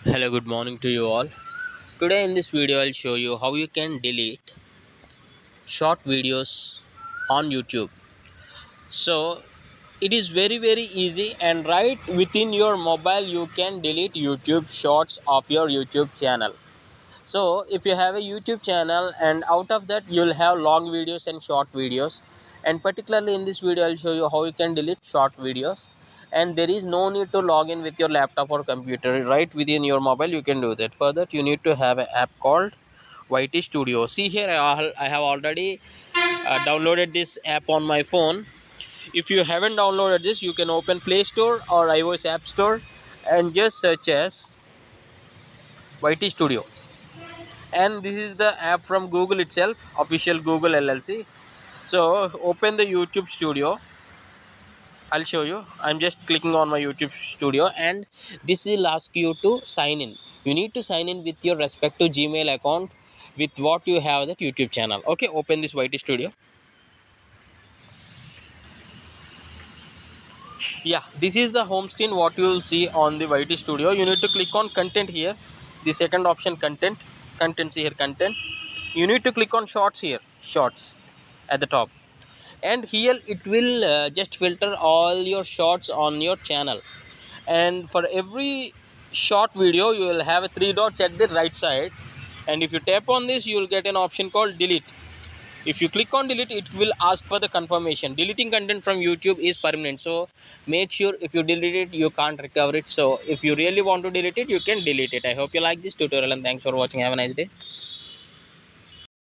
Hello, good morning to you all. Today in this video I'll show you how you can delete short videos on YouTube. So it is very easy, and right within your mobile you can delete YouTube shorts of your YouTube channel. So if you have a YouTube channel, and out of that you'll have long videos and short videos, and particularly in this video I'll show you how you can delete short videos, and there is no need to log in with your laptop or computer. Right within your mobile you can do that. For that you need to have an app called YT Studio. See here, I have already downloaded this app on my phone. If you haven't downloaded this, you can open Play Store or iOS App Store and just search as YT Studio. And this is the app from Google itself, official Google LLC. So open the YouTube Studio. I'll show you. I'm just clicking on my YouTube Studio, and this will ask you to sign in. You need to sign in with your respective Gmail account with what you have that YouTube channel. Okay, open this YT Studio. Yeah, this is the home screen what you will see on the YT Studio. You need to click on content here. The second option, content. See here, content. You need to click on shorts here, shorts at the top, and here it will just filter all your shorts on your channel. And for every short video you will have three dots at the right side, and if you tap on this you will get an option called delete. If you click on delete, it will ask for the confirmation. Deleting content from YouTube is permanent, so make sure if you delete it you can't recover it. So if you really want to delete it, you can delete it. I hope you like this tutorial, and thanks for watching. Have a nice day.